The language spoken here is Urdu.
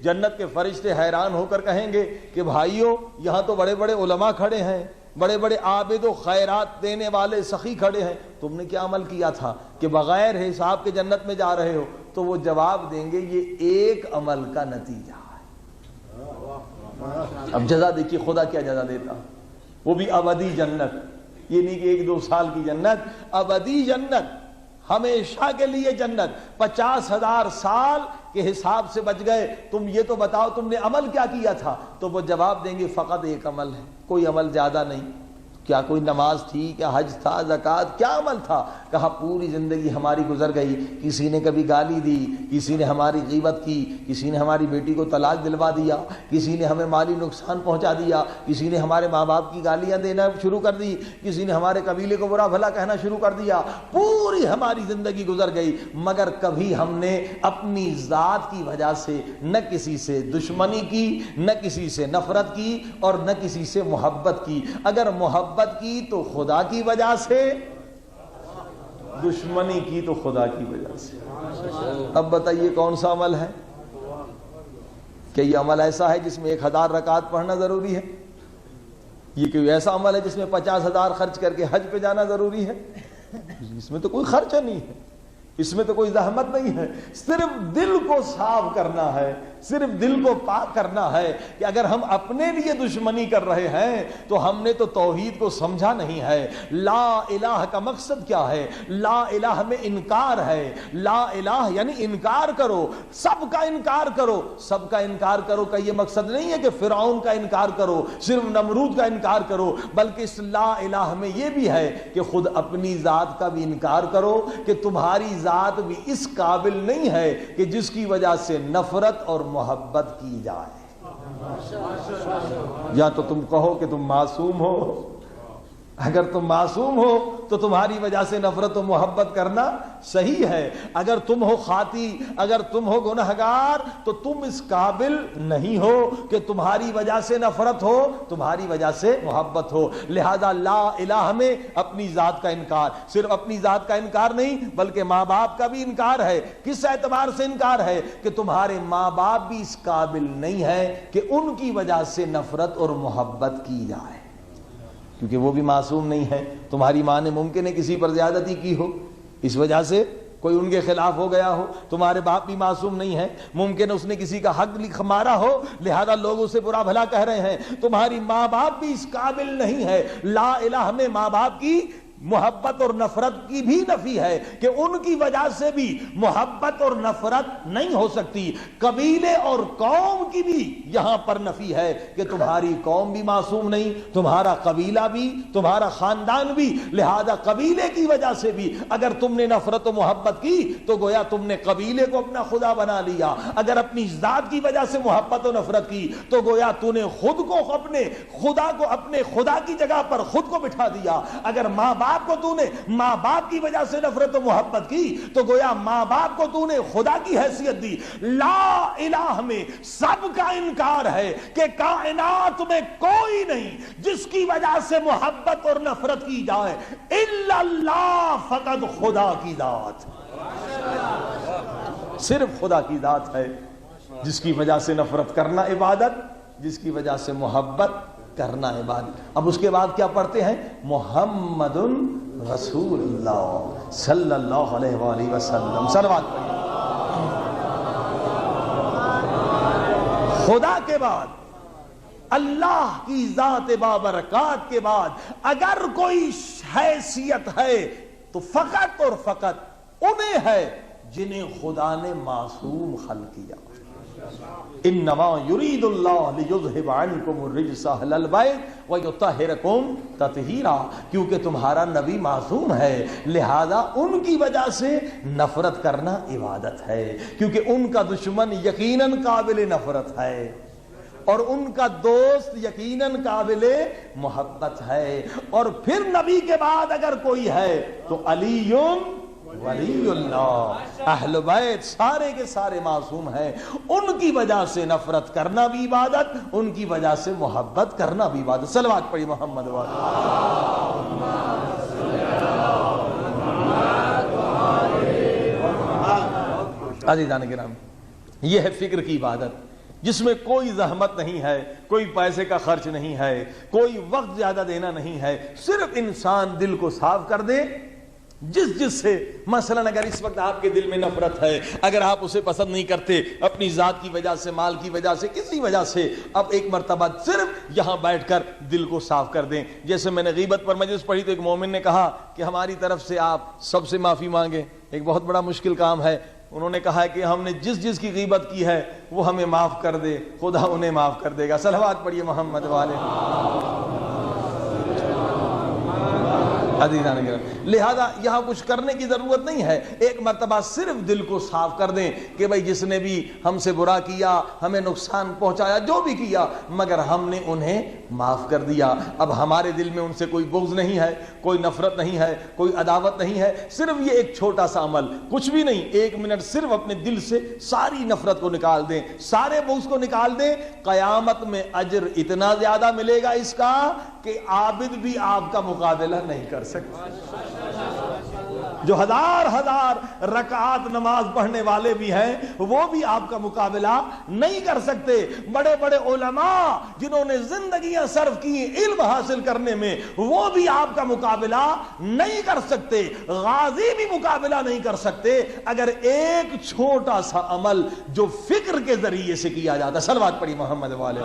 جنت کے فرشتے حیران ہو کر کہیں گے کہ بھائیو یہاں تو بڑے بڑے علماء کھڑے ہیں، بڑے بڑے عابد و خیرات دینے والے سخی کھڑے ہیں، تم نے کیا عمل کیا تھا کہ بغیر حساب کے جنت میں جا رہے ہو؟ تو وہ جواب دیں گے یہ ایک عمل کا نتیجہ ہے۔ اب جزا دیکھیے خدا کیا جزا دیتا، وہ بھی ابدی جنت، یہ نہیں کہ 1-2 سال کی جنت، ابدی جنت، ہمیشہ کے لیے جنت۔ 50,000 سال کے حساب سے بچ گئے، تم یہ تو بتاؤ تم نے عمل کیا کیا تھا؟ تو وہ جواب دیں گے فقط ایک عمل ہے، کوئی عمل زیادہ نہیں۔ کیا کوئی نماز تھی، کیا حج تھا، زکوٰۃ، کیا عمل تھا؟ کہا پوری زندگی ہماری گزر گئی، کسی نے کبھی گالی دی، کسی نے ہماری غیبت کی، کسی نے ہماری بیٹی کو طلاق دلوا دیا، کسی نے ہمیں مالی نقصان پہنچا دیا، کسی نے ہمارے ماں باپ کی گالیاں دینا شروع کر دی، کسی نے ہمارے قبیلے کو برا بھلا کہنا شروع کر دیا، پوری ہماری زندگی گزر گئی، مگر کبھی ہم نے اپنی ذات کی وجہ سے نہ کسی سے دشمنی کی، نہ کسی سے نفرت کی، اور نہ کسی سے محبت کی۔ اگر محبت کی تو خدا کی وجہ سے، دشمنی کی تو خدا کی وجہ سے۔ اب بتائیے کون سا عمل ہے؟ کہ یہ عمل ایسا ہے جس میں 1000 رکعت پڑھنا ضروری ہے؟ یہ کوئی ایسا عمل ہے جس میں 50,000 خرچ کر کے حج پہ جانا ضروری ہے؟ اس میں تو کوئی خرچہ نہیں ہے، اس میں تو کوئی زحمت نہیں ہے، صرف دل کو صاف کرنا ہے، صرف دل کو پاک کرنا ہے کہ اگر ہم اپنے لیے دشمنی کر رہے ہیں تو ہم نے تو توحید کو سمجھا نہیں ہے۔ لا الہ کا مقصد کیا ہے؟ لا الہ میں انکار ہے، لا الہ یعنی انکار کرو، سب کا انکار کرو۔ سب کا انکار کرو کا یہ مقصد نہیں ہے کہ فرعون کا انکار کرو، صرف نمرود کا انکار کرو، بلکہ اس لا الہ میں یہ بھی ہے کہ خود اپنی ذات کا بھی انکار کرو کہ تمہاری ذات بھی اس قابل نہیں ہے کہ جس کی وجہ سے نفرت اور محبت کی جائے۔ یا تو تم کہو کہ تم معصوم ہو، اگر تم معصوم ہو تو تمہاری وجہ سے نفرت و محبت کرنا صحیح ہے، اگر تم ہو خاطی، اگر تم ہو گنہگار تو تم اس قابل نہیں ہو کہ تمہاری وجہ سے نفرت ہو، تمہاری وجہ سے محبت ہو۔ لہذا لا الہ میں اپنی ذات کا انکار، صرف اپنی ذات کا انکار نہیں بلکہ ماں باپ کا بھی انکار ہے۔ کس اعتبار سے انکار ہے؟ کہ تمہارے ماں باپ بھی اس قابل نہیں ہے کہ ان کی وجہ سے نفرت اور محبت کی جائے، کیونکہ وہ بھی معصوم نہیں ہے۔ تمہاری ماں نے ممکن ہے کسی پر زیادتی کی ہو، اس وجہ سے کوئی ان کے خلاف ہو گیا ہو، تمہارے باپ بھی معصوم نہیں ہے، ممکن ہے اس نے کسی کا حق مارا ہو لہذا لوگ اسے برا بھلا کہہ رہے ہیں، تمہاری ماں باپ بھی اس قابل نہیں ہے۔ لا الہ میں ماں باپ کی محبت اور نفرت کی بھی نفی ہے کہ ان کی وجہ سے بھی محبت اور نفرت نہیں ہو سکتی۔ قبیلے اور قوم کی بھی یہاں پر نفی ہے کہ تمہاری قوم بھی معصوم نہیں، تمہارا قبیلہ بھی، تمہارا خاندان بھی، لہذا قبیلے کی وجہ سے بھی اگر تم نے نفرت و محبت کی تو گویا تم نے قبیلے کو اپنا خدا بنا لیا، اگر اپنی ذات کی وجہ سے محبت و نفرت کی تو گویا تو نے خود کو اپنے خدا کو اپنے خدا کی جگہ پر خود کو بٹھا دیا، اگر ماں باپ کو تو نے ماں باپ کی وجہ سے نفرت و محبت کی تو گویا ماں باپ کو تو نے خدا کی حیثیت دی۔ لا الہ میں سب کا انکار ہے کہ کائنات میں کوئی نہیں جس کی وجہ سے محبت اور نفرت کی جائے الا اللہ، فقط خدا کی ذات، صرف خدا کی ذات ہے جس کی وجہ سے نفرت کرنا عبادت، جس کی وجہ سے محبت کرنا عبادت۔ اب اس کے بعد کیا پڑھتے ہیں؟ محمد رسول اللہ صلی اللہ علیہ وآلہ وسلم، صلوات پڑھیے۔ خدا کے بعد، اللہ کی ذات بابرکات کے بعد اگر کوئی حیثیت ہے تو فقط اور فقط انہیں ہے جنہیں خدا نے معصوم خلق کیا۔ انما یرید اللہ لیذھب عنکم الرجس اہل البیت ویطہرکم تطہیرا، کیونکہ تمہارا نبی معصوم ہے لہذا ان کی وجہ سے نفرت کرنا عبادت ہے، کیونکہ ان کا دشمن یقیناً قابل نفرت ہے اور ان کا دوست یقیناً قابل محبت ہے۔ اور پھر نبی کے بعد اگر کوئی ہے تو علی ولی اللہ، اہل بیت سارے کے سارے معصوم ہیں، ان کی وجہ سے نفرت کرنا بھی عبادت، ان کی وجہ سے محبت کرنا بھی عبادت۔ صلوات پڑھی محمد عزیزان کرام، یہ ہے فکر کی عبادت، جس میں کوئی زحمت نہیں ہے، کوئی پیسے کا خرچ نہیں ہے، کوئی وقت زیادہ دینا نہیں ہے، صرف انسان دل کو صاف کر دے جس سے مثلا اگر اس وقت آپ کے دل میں نفرت ہے، اگر آپ اسے پسند نہیں کرتے اپنی ذات کی وجہ سے، مال کی وجہ سے، کسی وجہ سے، اب ایک مرتبہ صرف یہاں بیٹھ کر دل کو صاف کر دیں. جیسے میں نے غیبت پر مجلس پڑھی تو ایک مومن نے کہا کہ ہماری طرف سے آپ سب سے معافی مانگیں. ایک بہت بڑا مشکل کام ہے. انہوں نے کہا کہ ہم نے جس کی غیبت کی ہے وہ ہمیں معاف کر دے، خدا انہیں معاف کر دے گا. صلوات پڑھیے محمد والے. لہذا یہاں کچھ کرنے کی ضرورت نہیں ہے، ایک مرتبہ صرف دل کو صاف کر دیں کہ بھائی جس نے بھی ہم سے برا کیا، ہمیں نقصان پہنچایا، جو بھی کیا، مگر ہم نے انہیں معاف کر دیا. اب ہمارے دل میں ان سے کوئی بغض نہیں ہے، کوئی نفرت نہیں ہے، کوئی عداوت نہیں ہے. صرف یہ ایک چھوٹا سا عمل، کچھ بھی نہیں، 1 منٹ صرف اپنے دل سے ساری نفرت کو نکال دیں، سارے بغض کو نکال دیں. قیامت میں اجر اتنا زیادہ ملے گا اس کا کہ عابد بھی آپ کا مقابلہ نہیں کر سکتے. جو ہزار رکعات نماز پڑھنے والے بھی ہیں وہ بھی آپ کا مقابلہ نہیں کر سکتے. بڑے بڑے علماء جنہوں نے زندگیاں صرف کی علم حاصل کرنے میں، وہ بھی آپ کا مقابلہ نہیں کر سکتے. غازی بھی مقابلہ نہیں کر سکتے اگر ایک چھوٹا سا عمل جو فکر کے ذریعے سے کیا جاتا. صلوات پڑھی محمد والے.